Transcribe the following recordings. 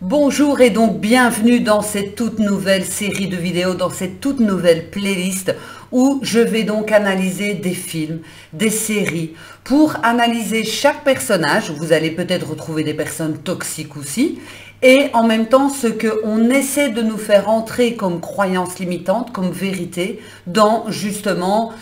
Bonjour et donc bienvenue dans cette toute nouvelle série de vidéos, dans cette toute nouvelle playlist où je vais donc analyser des films, des séries, pour analyser chaque personnage. Vous allez peut-être retrouver des personnes toxiques aussi, et en même temps ce qu'on essaie de nous faire entrer comme croyance limitante, comme vérité, dans justement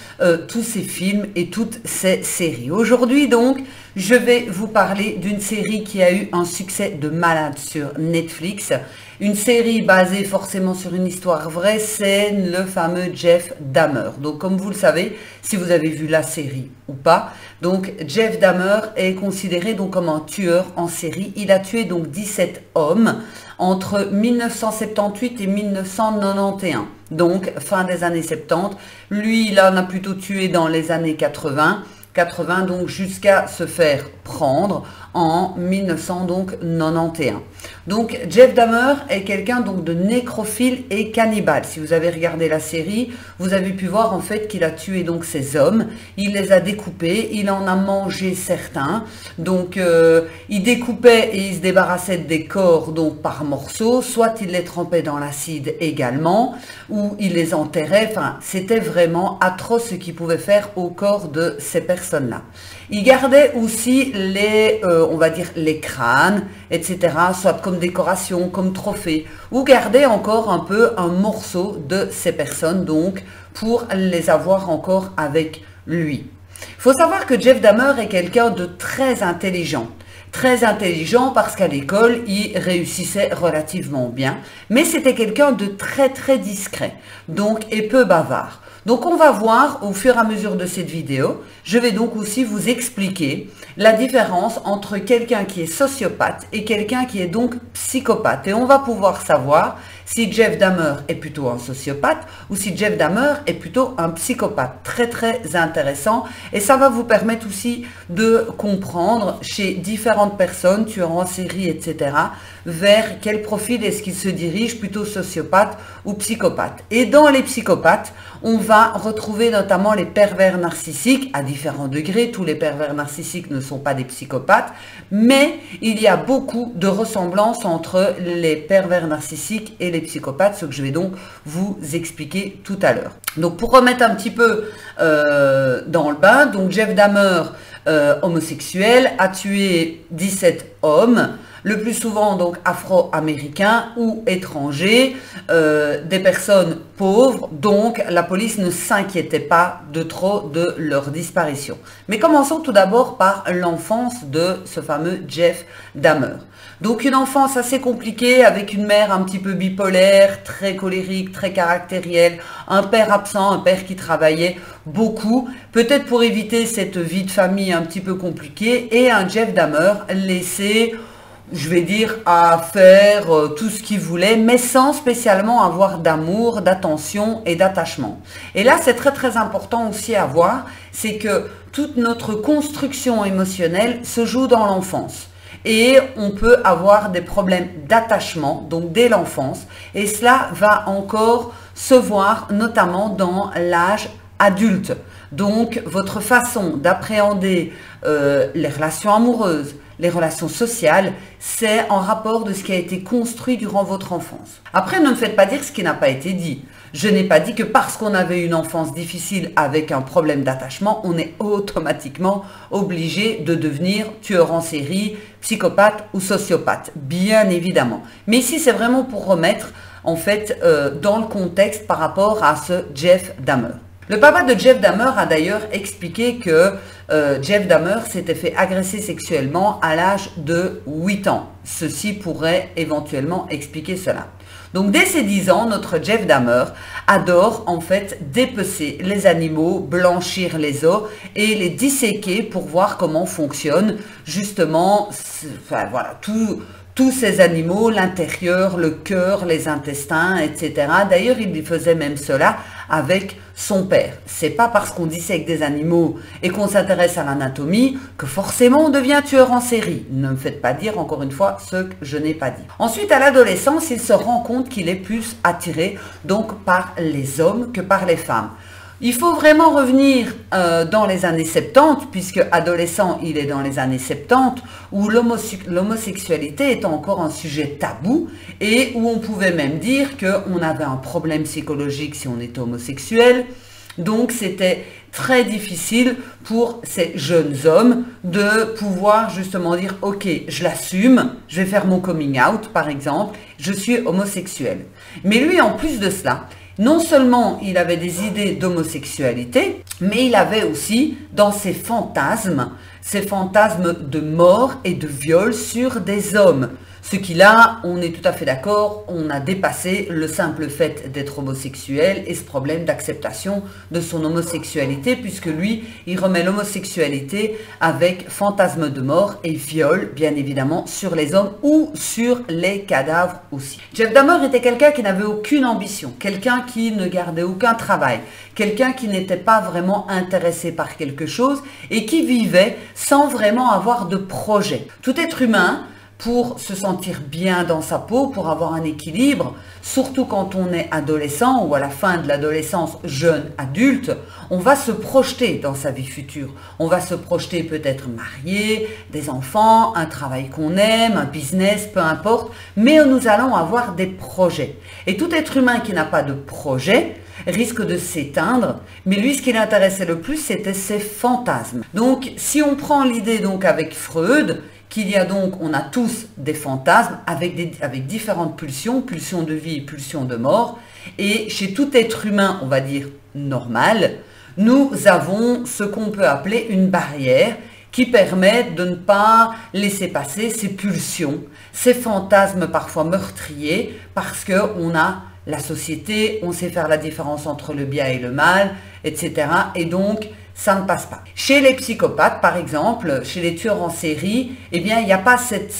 tous ces films et toutes ces séries. Aujourd'hui donc, je vais vous parler d'une série qui a eu un succès de malade sur Netflix. Une série basée forcément sur une histoire vraie, c'est le fameux Jeff Dahmer. Donc comme vous le savez, si vous avez vu la série ou pas, donc Jeff Dahmer est considéré donc comme un tueur en série. Il a tué donc 17 hommes entre 1978 et 1991. Donc fin des années 70. Lui, il en a plutôt tué dans les années 80 donc jusqu'à se faire prendre en 1991. Donc Jeff Dahmer est quelqu'un donc de nécrophile et cannibale. Si vous avez regardé la série, vous avez pu voir en fait qu'il a tué donc ces hommes, il les a découpés, il en a mangé certains. Donc il découpait et il se débarrassait des corps donc par morceaux, soit il les trempait dans l'acide également, ou il les enterrait. Enfin, c'était vraiment atroce ce qu'il pouvait faire au corps de ces personnes-là. Il gardait aussi les, on va dire, les crânes, etc., soit comme décoration, comme trophée, ou gardait encore un peu un morceau de ces personnes, donc, pour les avoir encore avec lui. Il faut savoir que Jeff Dahmer est quelqu'un de très intelligent. Très intelligent parce qu'à l'école, il réussissait relativement bien, mais c'était quelqu'un de très discret, donc, et peu bavard. Donc on va voir au fur et à mesure de cette vidéo, je vais donc aussi vous expliquer la différence entre quelqu'un qui est sociopathe et quelqu'un qui est donc psychopathe. Et on va pouvoir savoir si Jeff Dahmer est plutôt un sociopathe ou si Jeff Dahmer est plutôt un psychopathe. Très intéressant, et ça va vous permettre aussi de comprendre chez différentes personnes, tueurs en série, etc., vers quel profil est-ce qu'ils se dirigent, plutôt sociopathe ou psychopathe. Et dans les psychopathes, on va retrouver notamment les pervers narcissiques à différents degrés. Tous les pervers narcissiques ne sont pas des psychopathes, mais il y a beaucoup de ressemblances entre les pervers narcissiques et les psychopathes, ce que je vais donc vous expliquer tout à l'heure. Donc pour remettre un petit peu dans le bain, donc Jeff Dahmer, homosexuel, a tué 17 hommes, le plus souvent donc afro-américains ou étrangers, des personnes pauvres, donc la police ne s'inquiétait pas de trop de leur disparition. Mais commençons tout d'abord par l'enfance de ce fameux Jeff Dahmer. Donc une enfance assez compliquée avec une mère un petit peu bipolaire, très colérique, très caractérielle, un père absent, un père qui travaillait beaucoup, peut-être pour éviter cette vie de famille un petit peu compliquée, et un Jeff Dahmer laissé, je vais dire, à faire tout ce qu'il voulait, mais sans spécialement avoir d'amour, d'attention et d'attachement. Et là, c'est très important aussi à voir, c'est que toute notre construction émotionnelle se joue dans l'enfance. Et on peut avoir des problèmes d'attachement, donc dès l'enfance, et cela va encore se voir notamment dans l'âge adulte. Donc, votre façon d'appréhender les relations amoureuses, les relations sociales, c'est en rapport de ce qui a été construit durant votre enfance. Après, ne me faites pas dire ce qui n'a pas été dit. Je n'ai pas dit que parce qu'on avait une enfance difficile avec un problème d'attachement, on est automatiquement obligé de devenir tueur en série, psychopathe ou sociopathe. Bien évidemment. Mais ici, c'est vraiment pour remettre, en fait, dans le contexte par rapport à ce Jeff Dahmer. Le papa de Jeff Dahmer a d'ailleurs expliqué que Jeff Dahmer s'était fait agresser sexuellement à l'âge de 8 ans. Ceci pourrait éventuellement expliquer cela. Donc dès ses 10 ans, notre Jeff Dahmer adore en fait dépecer les animaux, blanchir les os et les disséquer pour voir comment fonctionne justement, enfin voilà, tous ces animaux, l'intérieur, le cœur, les intestins, etc. D'ailleurs, il faisait même cela avec son père. C'est pas parce qu'on dissèque des animaux et qu'on s'intéresse à l'anatomie que forcément on devient tueur en série. Ne me faites pas dire encore une fois ce que je n'ai pas dit. Ensuite, à l'adolescence, il se rend compte qu'il est plus attiré donc par les hommes que par les femmes. Il faut vraiment revenir dans les années 70, puisque adolescent, il est dans les années 70, où l'homosexualité était encore un sujet tabou et où on pouvait même dire qu'on avait un problème psychologique si on était homosexuel. Donc c'était très difficile pour ces jeunes hommes de pouvoir justement dire « Ok, je l'assume, je vais faire mon coming out par exemple, je suis homosexuel ». Mais lui, en plus de cela, non seulement il avait des idées d'homosexualité, mais il avait aussi dans ses fantasmes de mort et de viol sur des hommes. Ce qui là, on est tout à fait d'accord, on a dépassé le simple fait d'être homosexuel et ce problème d'acceptation de son homosexualité, puisque lui, il remet l'homosexualité avec fantasme de mort et viol, bien évidemment, sur les hommes ou sur les cadavres aussi. Jeff Dahmer était quelqu'un qui n'avait aucune ambition, quelqu'un qui ne gardait aucun travail, quelqu'un qui n'était pas vraiment intéressé par quelque chose et qui vivait sans vraiment avoir de projet. Tout être humain, pour se sentir bien dans sa peau, pour avoir un équilibre, surtout quand on est adolescent ou à la fin de l'adolescence, jeune adulte, on va se projeter dans sa vie future. On va se projeter peut-être marié, des enfants, un travail qu'on aime, un business, peu importe, mais nous allons avoir des projets. Et tout être humain qui n'a pas de projet risque de s'éteindre, mais lui, ce qui l'intéressait le plus, c'était ses fantasmes. Donc, si on prend l'idée donc avec Freud, qu'il y a donc, on a tous des fantasmes avec différentes pulsions, pulsions de vie, pulsions de mort, et chez tout être humain, on va dire normal, nous avons ce qu'on peut appeler une barrière qui permet de ne pas laisser passer ces pulsions, ces fantasmes parfois meurtriers, parce qu'on a la société, on sait faire la différence entre le bien et le mal, etc. Et donc, ça ne passe pas. Chez les psychopathes, par exemple, chez les tueurs en série, eh bien, il n'y a pas cette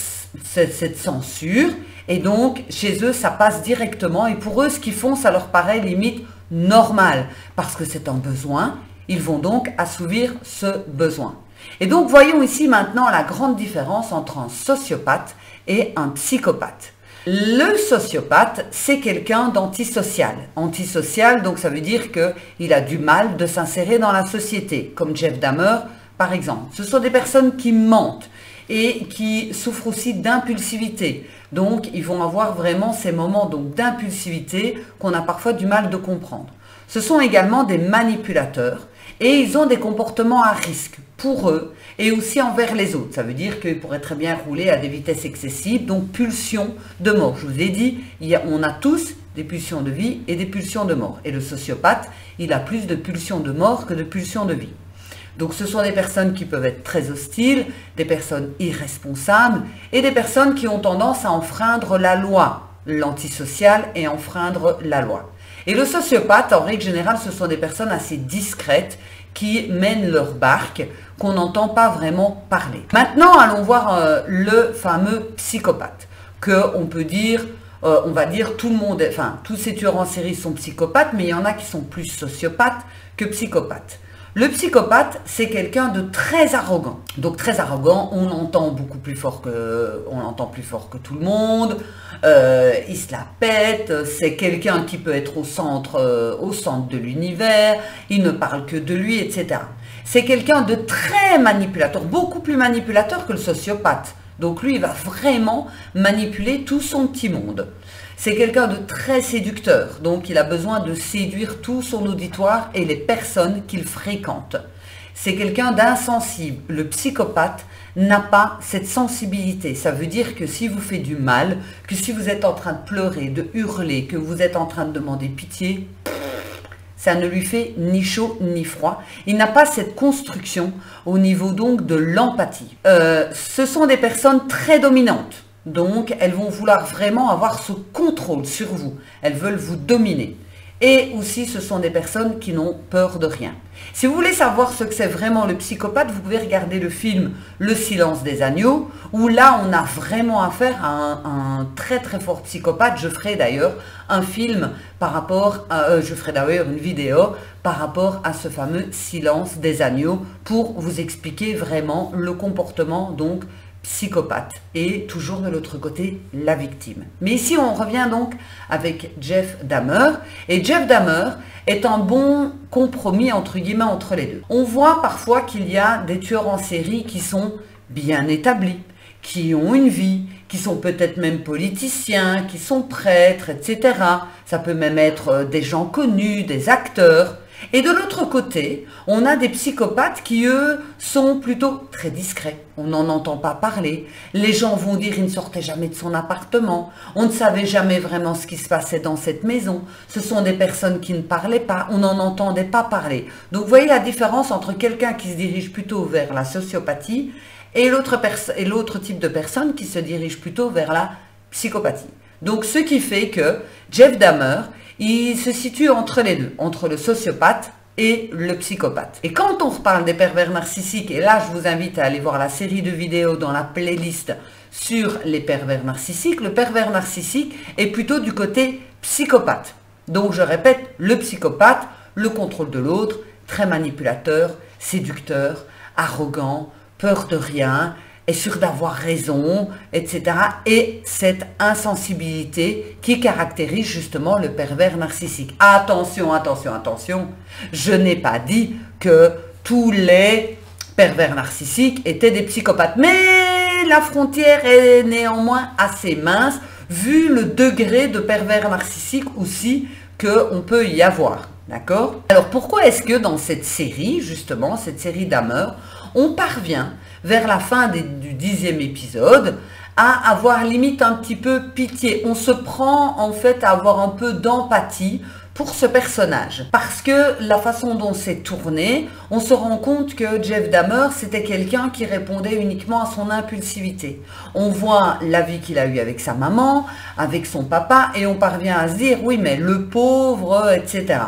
censure. Et donc, chez eux, ça passe directement. Et pour eux, ce qu'ils font, ça leur paraît limite normal. Parce que c'est un besoin. Ils vont donc assouvir ce besoin. Et donc, voyons ici maintenant la grande différence entre un sociopathe et un psychopathe. Le sociopathe, c'est quelqu'un d'antisocial. Antisocial, donc ça veut dire qu'il a du mal de s'insérer dans la société, comme Jeff Dahmer, par exemple. Ce sont des personnes qui mentent et qui souffrent aussi d'impulsivité. Donc, ils vont avoir vraiment ces moments d'impulsivité qu'on a parfois du mal de comprendre. Ce sont également des manipulateurs et ils ont des comportements à risque pour eux et aussi envers les autres. Ça veut dire qu'ils pourraient très bien rouler à des vitesses excessives, donc pulsions de mort. Je vous ai dit, on a tous des pulsions de vie et des pulsions de mort. Et le sociopathe, il a plus de pulsions de mort que de pulsions de vie. Donc ce sont des personnes qui peuvent être très hostiles, des personnes irresponsables et des personnes qui ont tendance à enfreindre la loi, l'antisocial et enfreindre la loi. Et le sociopathe, en règle générale, ce sont des personnes assez discrètes qui mènent leur barque, qu'on n'entend pas vraiment parler. Maintenant, allons voir le fameux psychopathe, qu'on peut dire, on va dire tout le monde, enfin, tous ces tueurs en série sont psychopathes, mais il y en a qui sont plus sociopathes que psychopathes. Le psychopathe, c'est quelqu'un de très arrogant. Donc très arrogant, on entend beaucoup plus fort que tout le monde, il se la pète, c'est quelqu'un qui peut être au centre de l'univers, il ne parle que de lui, etc. C'est quelqu'un de très manipulateur, beaucoup plus manipulateur que le sociopathe. Donc lui, il va vraiment manipuler tout son petit monde. C'est quelqu'un de très séducteur, donc il a besoin de séduire tout son auditoire et les personnes qu'il fréquente. C'est quelqu'un d'insensible. Le psychopathe n'a pas cette sensibilité. Ça veut dire que si vous faites du mal, que si vous êtes en train de pleurer, de hurler, que vous êtes en train de demander pitié, ça ne lui fait ni chaud ni froid. Il n'a pas cette construction au niveau donc de l'empathie. Ce sont des personnes très dominantes. Donc, elles vont vouloir vraiment avoir ce contrôle sur vous. Elles veulent vous dominer. Et aussi, ce sont des personnes qui n'ont peur de rien. Si vous voulez savoir ce que c'est vraiment le psychopathe, vous pouvez regarder le film Le silence des agneaux, où là, on a vraiment affaire à un très très fort psychopathe. Je ferai d'ailleurs un film par rapport à... je ferai d'ailleurs une vidéo par rapport à ce fameux silence des agneaux pour vous expliquer vraiment le comportement donc psychopathe et toujours de l'autre côté la victime. Mais ici on revient donc avec Jeff Dahmer, et Jeff Dahmer est un bon compromis entre guillemets entre les deux. On voit parfois qu'il y a des tueurs en série qui sont bien établis, qui ont une vie, qui sont peut-être même politiciens, qui sont prêtres, etc. Ça peut même être des gens connus, des acteurs. Et de l'autre côté, on a des psychopathes qui, eux, sont plutôt très discrets. On n'en entend pas parler. Les gens vont dire qu'il ne sortait jamais de son appartement. On ne savait jamais vraiment ce qui se passait dans cette maison. Ce sont des personnes qui ne parlaient pas. On n'en entendait pas parler. Donc, vous voyez la différence entre quelqu'un qui se dirige plutôt vers la sociopathie et l'autre type de personne qui se dirige plutôt vers la psychopathie. Donc, ce qui fait que Jeff Dahmer, il se situe entre les deux, entre le sociopathe et le psychopathe. Et quand on reparle des pervers narcissiques, et là je vous invite à aller voir la série de vidéos dans la playlist sur les pervers narcissiques, le pervers narcissique est plutôt du côté psychopathe. Donc je répète, le psychopathe, le contrôle de l'autre, très manipulateur, séducteur, arrogant, peur de rien, est sûr d'avoir raison, etc. Et cette insensibilité qui caractérise justement le pervers narcissique. Attention, attention, attention, je n'ai pas dit que tous les pervers narcissiques étaient des psychopathes. Mais la frontière est néanmoins assez mince, vu le degré de pervers narcissique aussi qu'on peut y avoir. D'accord? Alors pourquoi est-ce que dans cette série, justement, cette série Dahmer, on parvient vers la fin du 10e épisode à avoir limite un petit peu pitié. On se prend en fait à avoir un peu d'empathie pour ce personnage. Parce que la façon dont c'est tourné, on se rend compte que Jeff Dahmer, c'était quelqu'un qui répondait uniquement à son impulsivité. On voit la vie qu'il a eue avec sa maman, avec son papa, et on parvient à se dire, oui, mais le pauvre, etc.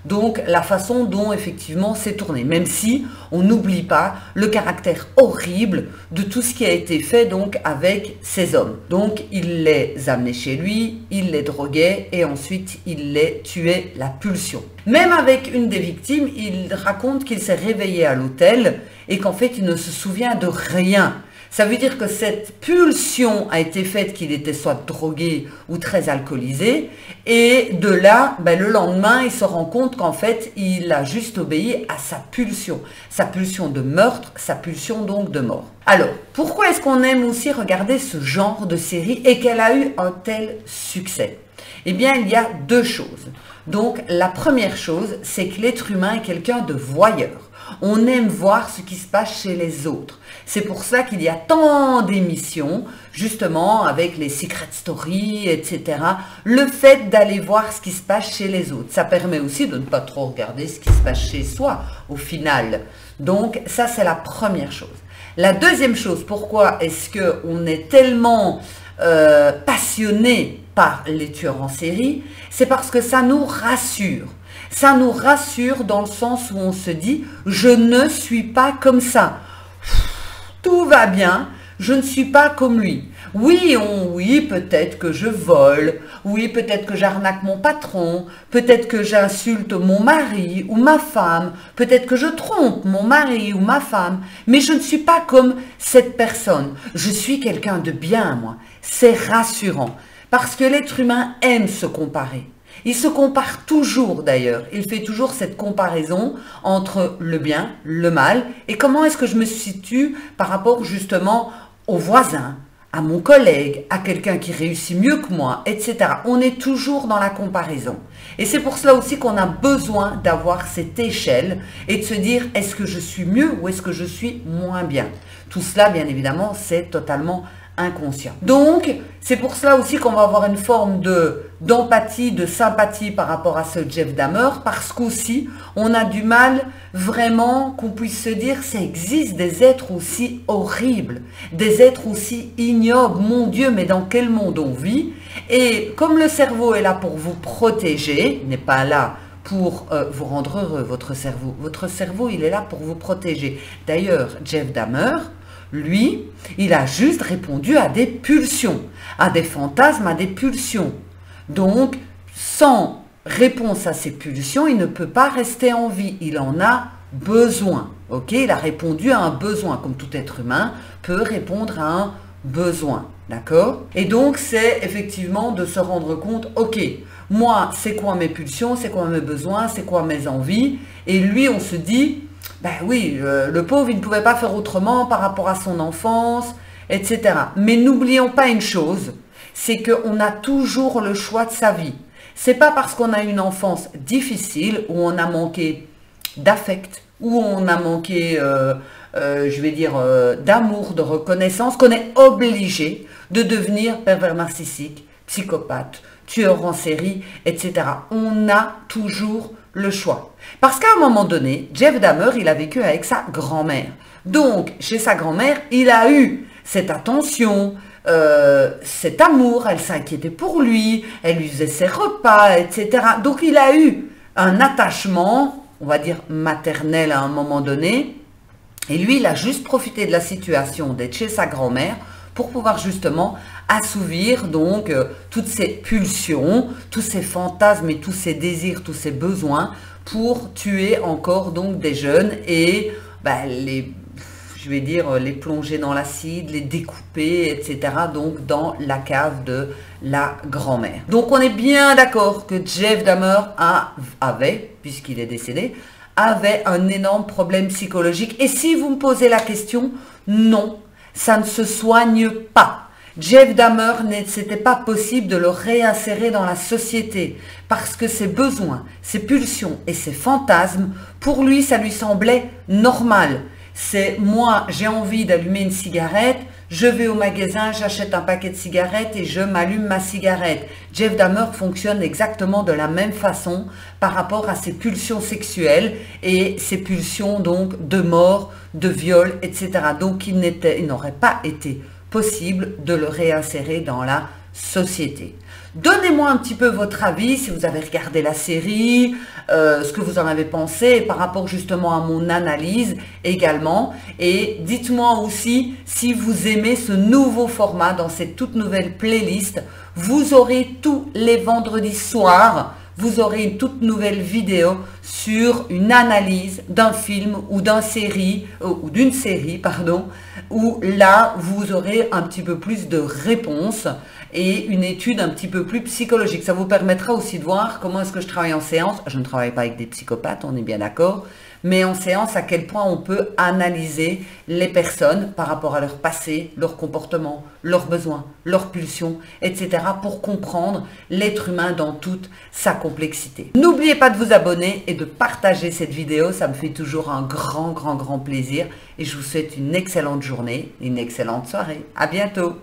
Donc, la façon dont, effectivement, c'est tourné. Même si on n'oublie pas le caractère horrible de tout ce qui a été fait, donc, avec ces hommes. Donc, il les amenait chez lui, il les droguait, et ensuite, il les tuait, la pulsion. Même avec une des victimes, il raconte qu'il s'est réveillé à l'hôtel, et qu'en fait, il ne se souvient de rien. Ça veut dire que cette pulsion a été faite qu'il était soit drogué ou très alcoolisé. Et de là, le lendemain, il se rend compte qu'en fait, il a juste obéi à sa pulsion. Sa pulsion de meurtre, sa pulsion donc de mort. Alors, pourquoi est-ce qu'on aime aussi regarder ce genre de série et qu'elle a eu un tel succès? Eh bien, il y a deux choses. Donc, la première chose, c'est que l'être humain est quelqu'un de voyeur. On aime voir ce qui se passe chez les autres. C'est pour ça qu'il y a tant d'émissions, justement, avec les secret stories, etc. Le fait d'aller voir ce qui se passe chez les autres. Ça permet aussi de ne pas trop regarder ce qui se passe chez soi, au final. Donc, ça, c'est la première chose. La deuxième chose, pourquoi est-ce qu'on est tellement passionné par les tueurs en série? C'est parce que ça nous rassure. Ça nous rassure dans le sens où on se dit « je ne suis pas comme ça ». Tout va bien, je ne suis pas comme lui. Oui, oui, peut-être que je vole, oui, peut-être que j'arnaque mon patron, peut-être que j'insulte mon mari ou ma femme, peut-être que je trompe mon mari ou ma femme, mais je ne suis pas comme cette personne. Je suis quelqu'un de bien, moi. C'est rassurant, parce que l'être humain aime se comparer. Il se compare toujours d'ailleurs, il fait toujours cette comparaison entre le bien, le mal, et comment est-ce que je me situe par rapport justement au voisin, à mon collègue, à quelqu'un qui réussit mieux que moi, etc. On est toujours dans la comparaison. Et c'est pour cela aussi qu'on a besoin d'avoir cette échelle et de se dire est-ce que je suis mieux ou est-ce que je suis moins bien. Tout cela, bien évidemment, c'est totalement inconscient. Donc, c'est pour cela aussi qu'on va avoir une forme d'empathie, de sympathie par rapport à ce Jeff Dahmer, parce qu'aussi, on a du mal vraiment qu'on puisse se dire, ça existe des êtres aussi horribles, des êtres aussi ignobles, mon Dieu, mais dans quel monde on vit? Et comme le cerveau est là pour vous protéger, n'est pas là pour vous rendre heureux, votre cerveau, il est là pour vous protéger. D'ailleurs, Jeff Dahmer, lui, il a juste répondu à des pulsions, à des fantasmes, à des pulsions. Donc, sans réponse à ces pulsions, il ne peut pas rester en vie. Il en a besoin. Ok, il a répondu à un besoin, comme tout être humain peut répondre à un besoin. D'accord? Et donc, c'est effectivement de se rendre compte, ok, moi, c'est quoi mes pulsions, c'est quoi mes besoins, c'est quoi mes envies? Et lui, on se dit, ben oui, le pauvre, il ne pouvait pas faire autrement par rapport à son enfance, etc. Mais n'oublions pas une chose, c'est qu'on a toujours le choix de sa vie. C'est pas parce qu'on a une enfance difficile, où on a manqué d'affect, où on a manqué, je vais dire, d'amour, de reconnaissance, qu'on est obligé de devenir pervers narcissique, psychopathe, tueur en série, etc. On a toujours le choix. Parce qu'à un moment donné, Jeff Dahmer, il a vécu avec sa grand-mère. Donc, chez sa grand-mère, il a eu cette attention, cet amour, elle s'inquiétait pour lui, elle lui faisait ses repas, etc. Donc, il a eu un attachement, on va dire maternel à un moment donné, et lui, il a juste profité de la situation d'être chez sa grand-mère pour pouvoir justement assouvir donc toutes ces pulsions, tous ces fantasmes et tous ces désirs, tous ces besoins pour tuer encore donc des jeunes et je vais dire les plonger dans l'acide, les découper, etc. donc dans la cave de la grand-mère. Donc on est bien d'accord que Jeff Dahmer avait, puisqu'il est décédé, avait un énorme problème psychologique. Et si vous me posez la question, non, ça ne se soigne pas. Jeff Dahmer, c'était pas possible de le réinsérer dans la société parce que ses besoins, ses pulsions et ses fantasmes, pour lui, ça lui semblait normal. C'est moi, j'ai envie d'allumer une cigarette, je vais au magasin, j'achète un paquet de cigarettes et je m'allume ma cigarette. Jeff Dahmer fonctionne exactement de la même façon par rapport à ses pulsions sexuelles et ses pulsions donc de mort, de viol, etc. Donc il n'aurait pas été possible de le réinsérer dans la société. Donnez-moi un petit peu votre avis, si vous avez regardé la série, ce que vous en avez pensé par rapport justement à mon analyse également. Et dites-moi aussi si vous aimez ce nouveau format dans cette toute nouvelle playlist. Vous aurez tous les vendredis soirs, vous aurez une toute nouvelle vidéo sur une analyse d'un film ou d'une série, pardon, où là, vous aurez un petit peu plus de réponses et une étude un petit peu plus psychologique. Ça vous permettra aussi de voir comment est-ce que je travaille en séance. Je ne travaille pas avec des psychopathes, on est bien d'accord, mais en séance, à quel point on peut analyser les personnes par rapport à leur passé, leur comportement, leurs besoins, leurs pulsions, etc. pour comprendre l'être humain dans toute sa complexité. N'oubliez pas de vous abonner et de partager cette vidéo, ça me fait toujours un grand plaisir et je vous souhaite une excellente journée, une excellente soirée. À bientôt.